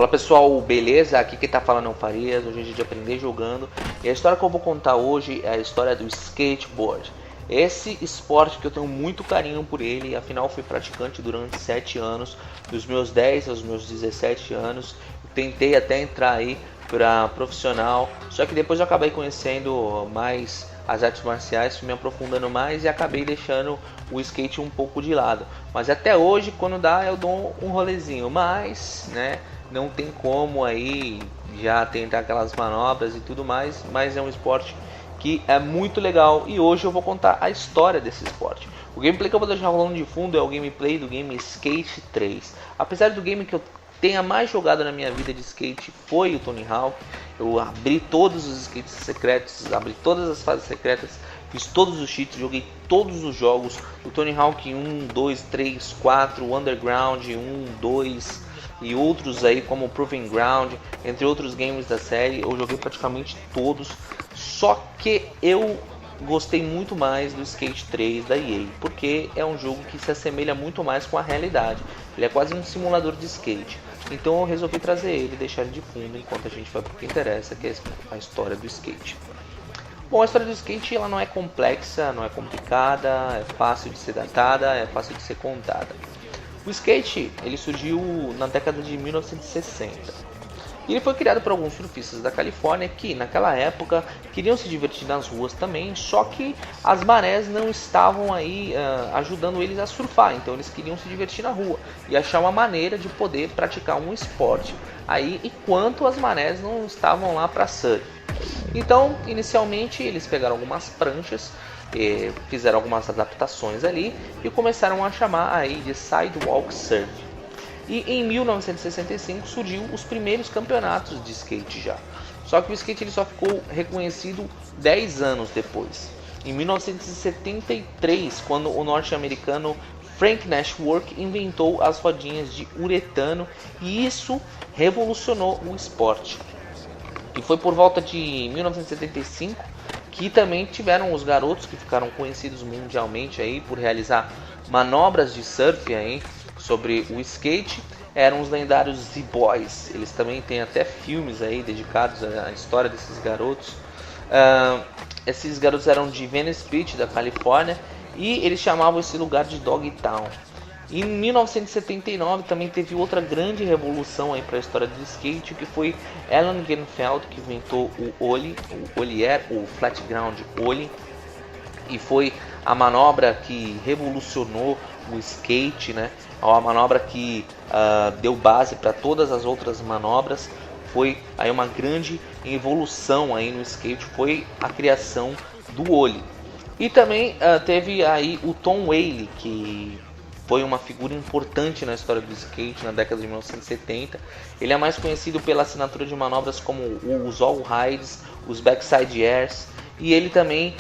Fala pessoal, beleza? Aqui quem tá falando é o Farias, hoje é dia de aprender jogando. E a história que eu vou contar hoje é a história do skateboard. Esse esporte que eu tenho muito carinho por ele, afinal fui praticante durante 7 anos, dos meus 10 aos meus 17 anos. Tentei até entrar aí para profissional, só que depois eu acabei conhecendo mais as artes marciais, fui me aprofundando mais e acabei deixando o skate um pouco de lado. Mas até hoje, quando dá, eu dou um rolezinho, mas, né, não tem como aí já tentar aquelas manobras e tudo mais, mas é um esporte que é muito legal e hoje eu vou contar a história desse esporte. O gameplay que eu vou deixar rolando de fundo é o gameplay do game Skate 3. Apesar do game que eu tenha mais jogado na minha vida de skate foi o Tony Hawk. Eu abri todos os skates secretos, abri todas as fases secretas, fiz todos os cheats, joguei todos os jogos. O Tony Hawk 1, 2, 3, 4, o Underground 1, 2 e outros aí como o Proving Ground, entre outros games da série. Eu joguei praticamente todos, só que eu gostei muito mais do Skate 3 da EA, porque é um jogo que se assemelha muito mais com a realidade. Ele é quase um simulador de skate. Então eu resolvi trazer ele e deixar ele de fundo enquanto a gente vai para o que interessa, que é a história do skate. Bom, a história do skate ela não é complexa, não é complicada, é fácil de ser datada, é fácil de ser contada. O skate ele surgiu na década de 1960. E ele foi criado por alguns surfistas da Califórnia que, naquela época, queriam se divertir nas ruas também, só que as marés não estavam aí ajudando eles a surfar, então eles queriam se divertir na rua e achar uma maneira de poder praticar um esporte aí enquanto as marés não estavam lá para surf. Então, inicialmente, eles pegaram algumas pranchas, fizeram algumas adaptações ali e começaram a chamar aí de sidewalk surf. E em 1965 surgiu os primeiros campeonatos de skate já. Só que o skate ele só ficou reconhecido 10 anos depois. Em 1973, quando o norte-americano Frank Nashwork inventou as rodinhas de uretano e isso revolucionou o esporte. E foi por volta de 1975 que também tiveram os garotos que ficaram conhecidos mundialmente aí por realizar manobras de surf aí sobre o skate, eram os lendários Z-Boys. Eles também têm até filmes aí dedicados à história desses garotos. Esses garotos eram de Venice Beach, da Califórnia, e eles chamavam esse lugar de Dogtown. Em 1979 também teve outra grande revolução aí para a história do skate, que foi Alan Genfeld, que inventou o Ollie, o Ollier, o Flat Ground Ollie, e foi a manobra que revolucionou o skate, né? A manobra que deu base para todas as outras manobras. Foi aí uma grande evolução aí no skate, foi a criação do Ollie. E também teve aí o Tom Whaley, que foi uma figura importante na história do skate na década de 1970. Ele é mais conhecido pela assinatura de manobras como os all rides, os backside airs, e ele também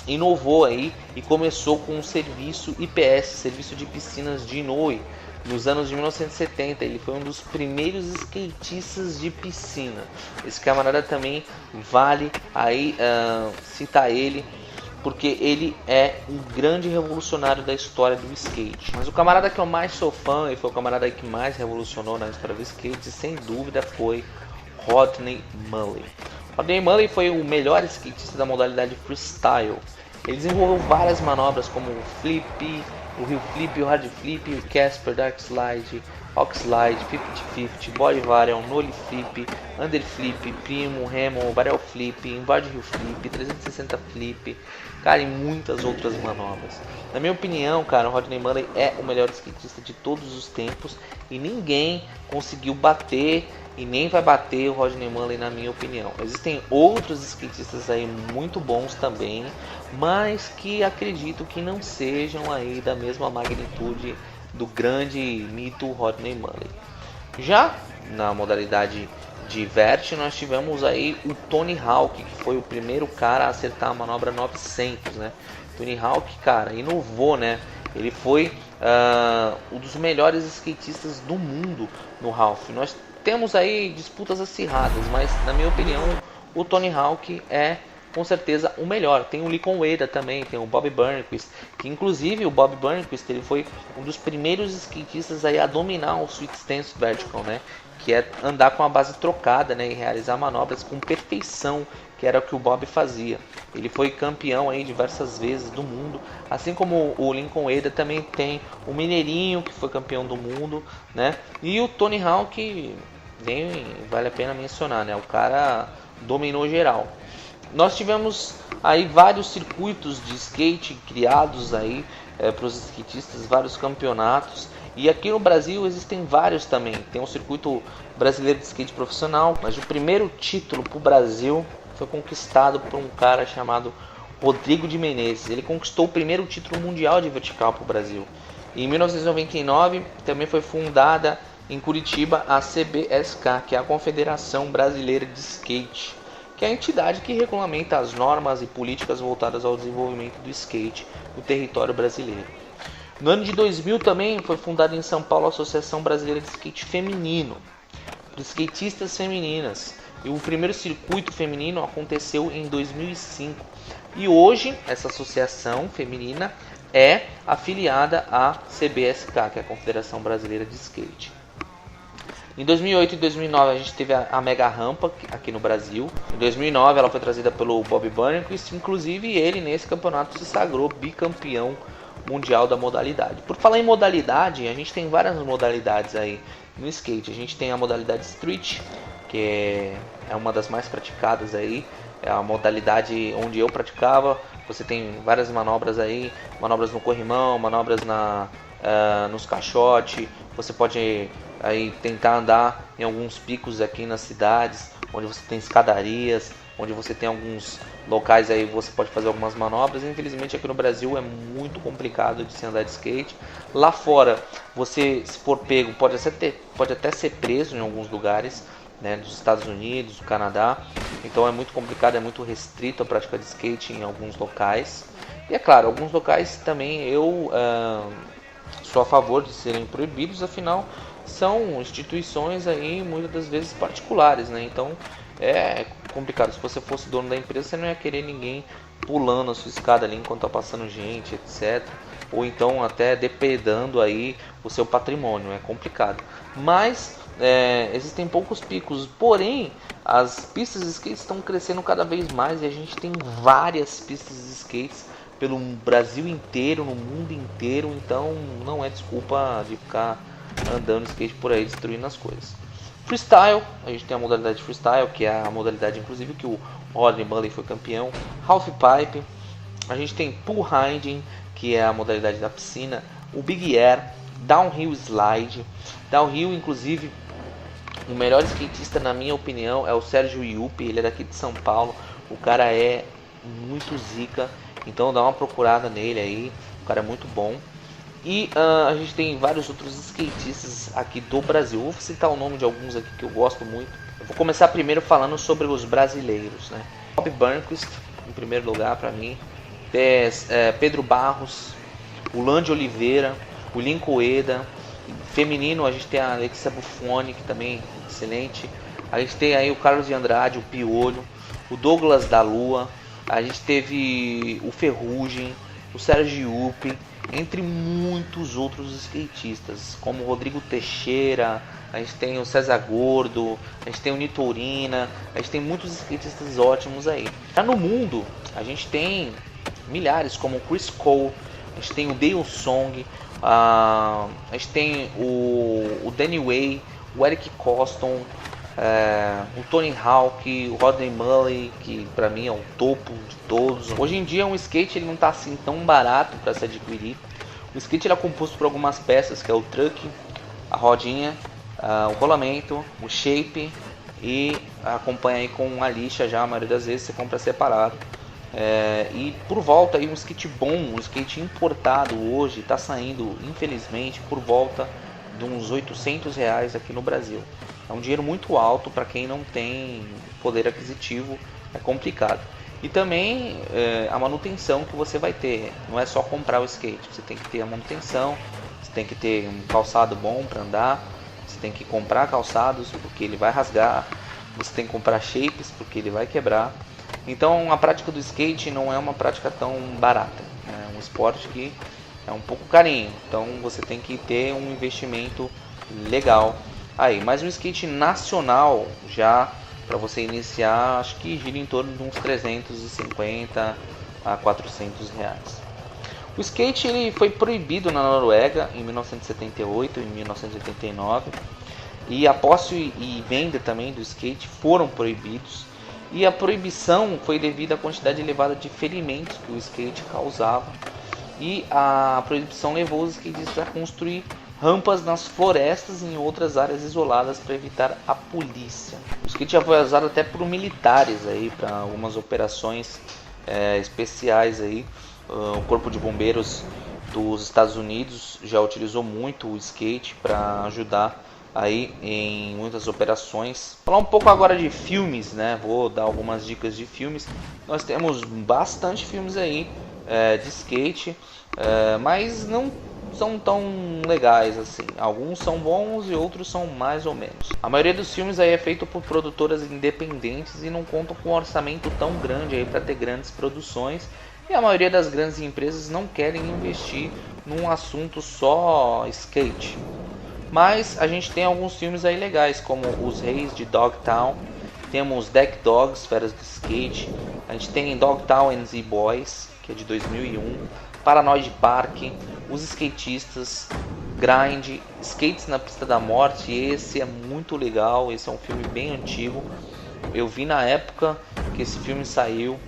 inovou aí e começou com o serviço IPS, serviço de piscinas de Inouye, nos anos de 1970. Ele foi um dos primeiros skatistas de piscina. Esse camarada também vale aí citar ele, porque ele é um grande revolucionário da história do skate. Mas o camarada que eu mais sou fã e foi o camarada que mais revolucionou na história do skate, sem dúvida, foi Rodney Mullen. Rodney Mullen foi o melhor skatista da modalidade freestyle. Ele desenvolveu várias manobras como o flip, o heel flip, o hard flip, o Casper, dark slide, hawk slide, 50-50, body varial, nollie flip, under flip, primo, hamon, barrel flip, invert heel flip, 360 flip, cara, e muitas outras manobras. Na minha opinião, cara, o Rodney Mullen é o melhor skatista de todos os tempos e ninguém conseguiu bater e nem vai bater o Rodney Mullen, na minha opinião. Existem outros skatistas aí muito bons também, mas que acredito que não sejam aí da mesma magnitude do grande mito Rodney Mullen. Já na modalidade de vert, nós tivemos aí o Tony Hawk, que foi o primeiro cara a acertar a manobra 900, né? Tony Hawk, cara, inovou, né? Ele foi um dos melhores skatistas do mundo no half. Nós temos aí disputas acirradas, mas na minha opinião o Tony Hawk é com certeza o melhor. Tem o Lincoln Ueda também, tem o Bob Burnquist, que inclusive o Bob Burnquist ele foi um dos primeiros skatistas aí a dominar o Sweet Stance Vertical, né? Que é andar com a base trocada, né? E realizar manobras com perfeição, que era o que o Bob fazia. Ele foi campeão aí diversas vezes do mundo, assim como o Lincoln Ueda também tem o Mineirinho, que foi campeão do mundo, né? E o Tony Hawk, nem vale a pena mencionar, né? O cara dominou geral. Nós tivemos aí vários circuitos de skate criados aí para os skatistas, vários campeonatos. E aqui no Brasil existem vários também. Tem o circuito brasileiro de skate profissional, mas o primeiro título para o Brasil foi conquistado por um cara chamado Rodrigo de Menezes. Ele conquistou o primeiro título mundial de vertical para o Brasil. E em 1999 também foi fundada em Curitiba a CBSK, que é a Confederação Brasileira de Skate, que é a entidade que regulamenta as normas e políticas voltadas ao desenvolvimento do skate no território brasileiro. No ano de 2000 também foi fundada em São Paulo a Associação Brasileira de Skate Feminino, para skatistas femininas. E o primeiro circuito feminino aconteceu em 2005. E hoje essa associação feminina é afiliada à CBSK, que é a Confederação Brasileira de Skate. Em 2008 e 2009 a gente teve a Mega Rampa aqui no Brasil. Em 2009 ela foi trazida pelo Bob Burnquist, inclusive ele nesse campeonato se sagrou bicampeão mundial da modalidade. Por falar em modalidade, a gente tem várias modalidades aí no skate. A gente tem a modalidade Street, que é uma das mais praticadas aí. É a modalidade onde eu praticava. Você tem várias manobras aí, manobras no corrimão, manobras nos caixotes. Você pode aí tentar andar em alguns picos aqui nas cidades, onde você tem escadarias, onde você tem alguns locais aí você pode fazer algumas manobras. Infelizmente aqui no Brasil é muito complicado de se andar de skate. Lá fora, você, se for pego, pode até ser preso em alguns lugares, né, dos Estados Unidos, do Canadá. Então é muito complicado, é muito restrito a prática de skate em alguns locais. E é claro, alguns locais também eu sou a favor de serem proibidos, afinal são instituições aí muitas das vezes particulares, né? Então é complicado. Se você fosse dono da empresa, você não ia querer ninguém pulando a sua escada ali enquanto tá passando gente, etc. Ou então até depredando aí o seu patrimônio. É complicado. Mas existem poucos picos. Porém, as pistas de skate estão crescendo cada vez mais e a gente tem várias pistas de skates pelo Brasil inteiro, no mundo inteiro. Então não é desculpa de ficar andando skate por aí destruindo as coisas. Freestyle, a gente tem a modalidade freestyle, que é a modalidade inclusive que o Rodney Mullen foi campeão. Half Pipe, a gente tem Pool Riding, que é a modalidade da piscina. O Big Air, Downhill Slide. Downhill, inclusive, o melhor skatista na minha opinião é o Sérgio Iupi, ele é daqui de São Paulo. O cara é muito zica, então dá uma procurada nele aí, o cara é muito bom. E a gente tem vários outros skatistas aqui do Brasil. Vou citar o nome de alguns aqui que eu gosto muito. Eu vou começar primeiro falando sobre os brasileiros, né? Bob Burnquist, em primeiro lugar para mim. Pedro Barros, o Lande Oliveira, o Lincoln Ueda. Feminino a gente tem a Alexia Buffoni, que também é excelente. A gente tem aí o Carlos de Andrade, o Piolho, o Douglas da Lua. A gente teve o Ferrugem, o Sérgio Iupi, entre muitos outros skatistas, como o Rodrigo Teixeira. A gente tem o César Gordo, a gente tem o Nito Urina, a gente tem muitos skatistas ótimos aí. Já no mundo, a gente tem milhares, como o Chris Cole, a gente tem o Dale Song, a gente tem o Danny Way, o Eric Coston, o Tony Hawk, o Rodney Mullen, que pra mim é o topo de todos. Hoje em dia um skate ele não tá assim tão barato para se adquirir. O skate ele é composto por algumas peças, que é o truck, a rodinha, o rolamento, o shape, e acompanha aí com a lixa. Já a maioria das vezes você compra separado. E por volta aí um skate bom, um skate importado hoje está saindo, infelizmente, por volta de uns R$800 aqui no Brasil. É um dinheiro muito alto para quem não tem poder aquisitivo, é complicado. E também a manutenção que você vai ter, não é só comprar o skate, você tem que ter a manutenção, você tem que ter um calçado bom para andar, você tem que comprar calçados porque ele vai rasgar, você tem que comprar shapes porque ele vai quebrar. Então a prática do skate não é uma prática tão barata, é um esporte que é um pouco carinho, então você tem que ter um investimento legal aí. Mas um skate nacional já para você iniciar, acho que gira em torno de uns 350 a 400 reais. O skate ele foi proibido na Noruega em 1978 e 1989 e a posse e venda também do skate foram proibidos. E a proibição foi devido à quantidade elevada de ferimentos que o skate causava. E a proibição levou os skatistas a construir rampas nas florestas e em outras áreas isoladas para evitar a polícia. O skate já foi usado até por militares aí para algumas operações especiais aí. O Corpo de Bombeiros dos Estados Unidos já utilizou muito o skate para ajudar aí em muitas operações. Falar um pouco agora de filmes, né? Vou dar algumas dicas de filmes. Nós temos bastante filmes aí de skate, mas não são tão legais assim. Alguns são bons e outros são mais ou menos. A maioria dos filmes aí é feito por produtoras independentes e não contam com um orçamento tão grande aí para ter grandes produções. E a maioria das grandes empresas não querem investir num assunto só skate. Mas a gente tem alguns filmes aí legais, como Os Reis de Dogtown, temos Deck Dogs, Feras do Skate, a gente tem Dogtown and Z-Boys, que é de 2001, Paranoid Park, Os Skatistas, Grind, Skates na Pista da Morte. Esse é muito legal, esse é um filme bem antigo, eu vi na época que esse filme saiu.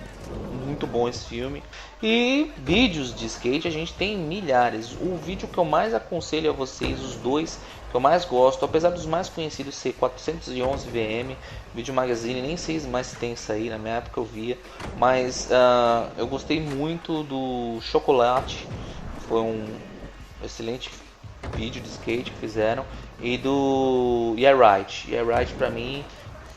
Muito bom esse filme. E vídeos de skate a gente tem milhares. O vídeo que eu mais aconselho a vocês, os dois que eu mais gosto, apesar dos mais conhecidos ser 411 VM, Video Magazine, nem sei mais se tem isso aí, na minha época eu via, mas eu gostei muito do Chocolate, foi um excelente vídeo de skate que fizeram, e do Yeah Right. Yeah Right pra mim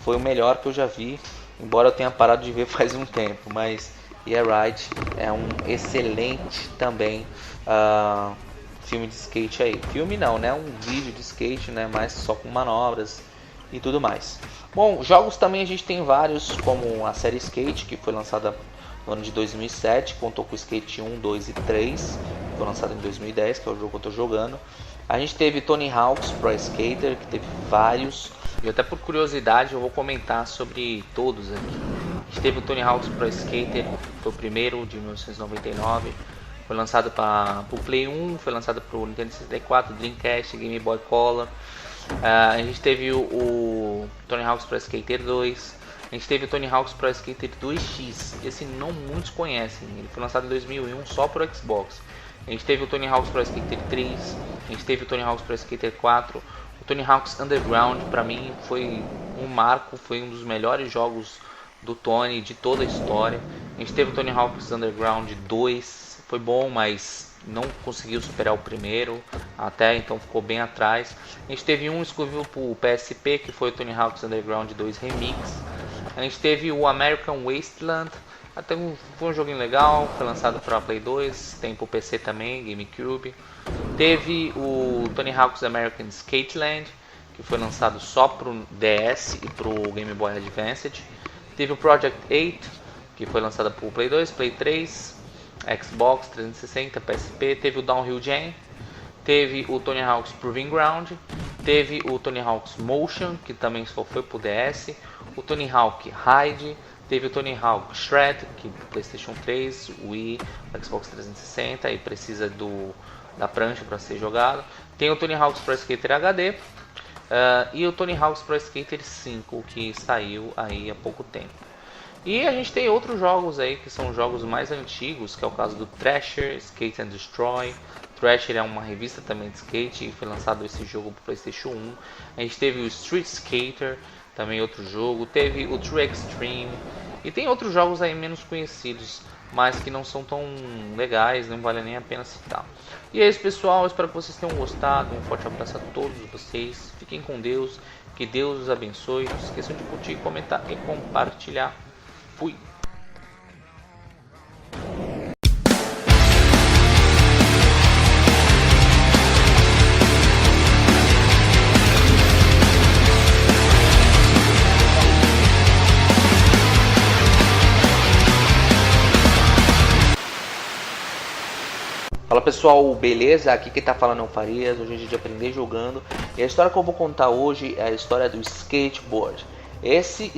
foi o melhor que eu já vi, embora eu tenha parado de ver faz um tempo, mas Yeah Right é um excelente também filme de skate aí. Filme não, né? Um vídeo de skate, né? Mas só com manobras e tudo mais. Bom, jogos também a gente tem vários, como a série Skate, que foi lançada no ano de 2007, contou com Skate 1, 2 e 3, foi lançado em 2010, que é o jogo que eu estou jogando. A gente teve Tony Hawk's Pro Skater, que teve vários, e até por curiosidade eu vou comentar sobre todos aqui. A gente teve o Tony Hawk's Pro Skater, foi o primeiro, de 1999, foi lançado para o Play 1, foi lançado para o Nintendo 64, Dreamcast, Game Boy Color. A gente teve o Tony Hawk's Pro Skater 2, a gente teve o Tony Hawk's Pro Skater 2X, esse não muitos conhecem, ele foi lançado em 2001 só para o Xbox. A gente teve o Tony Hawk's Pro Skater 3, a gente teve o Tony Hawk's Pro Skater 4, o Tony Hawk's Underground para mim foi um marco, foi um dos melhores jogos do Tony de toda a história. A gente teve o Tony Hawk's Underground 2, foi bom, mas não conseguiu superar o primeiro, até então ficou bem atrás. A gente teve um exclusivo para o PSP, que foi o Tony Hawk's Underground 2 Remix. A gente teve o American Wasteland, até foi um joguinho legal, foi lançado para Play 2, tem para o PC também, GameCube. Teve o Tony Hawk's American Skateland, que foi lançado só para o DS e para o Game Boy Advance. Teve o Project 8, que foi lançado para o Play 2, Play 3, Xbox 360, PSP. Teve o Downhill Jam, teve o Tony Hawk's Proving Ground, teve o Tony Hawk's Motion, que também só foi para o DS, o Tony Hawk Ride, teve o Tony Hawk Shred, que é PlayStation 3, Wii, Xbox 360 e precisa da prancha para ser jogado. Tem o Tony Hawk's Pro Skater HD e o Tony Hawk's Pro Skater 5, que saiu aí há pouco tempo. E a gente tem outros jogos aí que são jogos mais antigos, que é o caso do Thrasher, Skate and Destroy. Thrasher é uma revista também de skate e foi lançado esse jogo para PlayStation 1. A gente teve o Street Skater, também outro jogo. Teve o True Extreme e tem outros jogos aí menos conhecidos, mas que não são tão legais, não vale nem a pena citar. E é isso, pessoal, espero que vocês tenham gostado. Um forte abraço a todos vocês, fiquem com Deus, que Deus os abençoe. Não esqueçam de curtir, comentar e compartilhar. Fui! Fala pessoal, beleza? Aqui quem tá falando é o Farias, hoje é dia de aprender jogando. E a história que eu vou contar hoje é a história do skateboard. Esse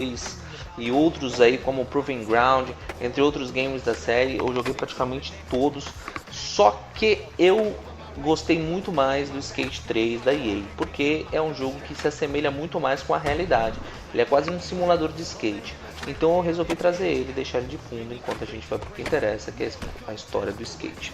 e outros aí como Proving Ground, entre outros games da série, eu joguei praticamente todos. Só que eu gostei muito mais do Skate 3 da EA, porque é um jogo que se assemelha muito mais com a realidade. Ele é quase um simulador de skate. Então eu resolvi trazer ele e deixar ele de fundo enquanto a gente vai pro que interessa, que é a história do skate.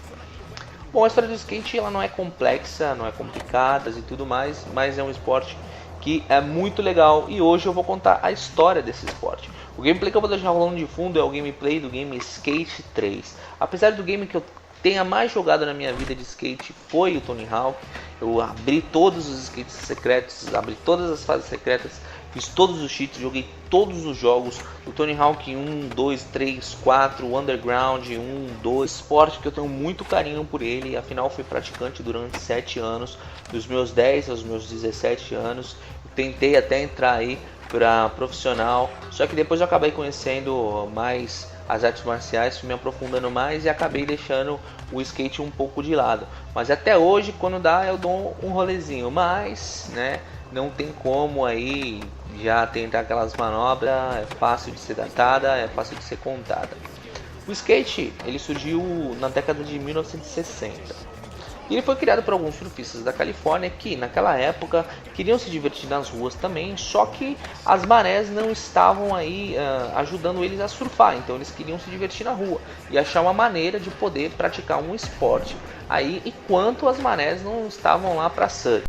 Bom, a história do skate ela não é complexa, não é complicada e tudo mais, mas é um esporte que é muito legal e hoje eu vou contar a história desse esporte. O gameplay que eu vou deixar rolando de fundo é o gameplay do game Skate 3. Apesar do game que eu tenha mais jogado na minha vida de skate foi o Tony Hawk, eu abri todos os skates secretos, abri todas as fases secretas, fiz todos os cheats, joguei todos os jogos, o Tony Hawk 1, 2, 3, 4, o Underground 1, 2, esporte que eu tenho muito carinho por ele, afinal fui praticante durante 7 anos, dos meus 10 aos meus 17 anos, tentei até entrar aí para profissional, só que depois eu acabei conhecendo mais as artes marciais, fui me aprofundando mais e acabei deixando o skate um pouco de lado. Mas até hoje, quando dá, eu dou um rolezinho, mas, né, não tem como aí já tentar aquelas manobras, é fácil de ser datada, é fácil de ser contada. O skate, ele surgiu na década de 1960. E ele foi criado por alguns surfistas da Califórnia que, naquela época, queriam se divertir nas ruas também, só que as marés não estavam aí ajudando eles a surfar, então eles queriam se divertir na rua e achar uma maneira de poder praticar um esporte aí enquanto as marés não estavam lá para surf.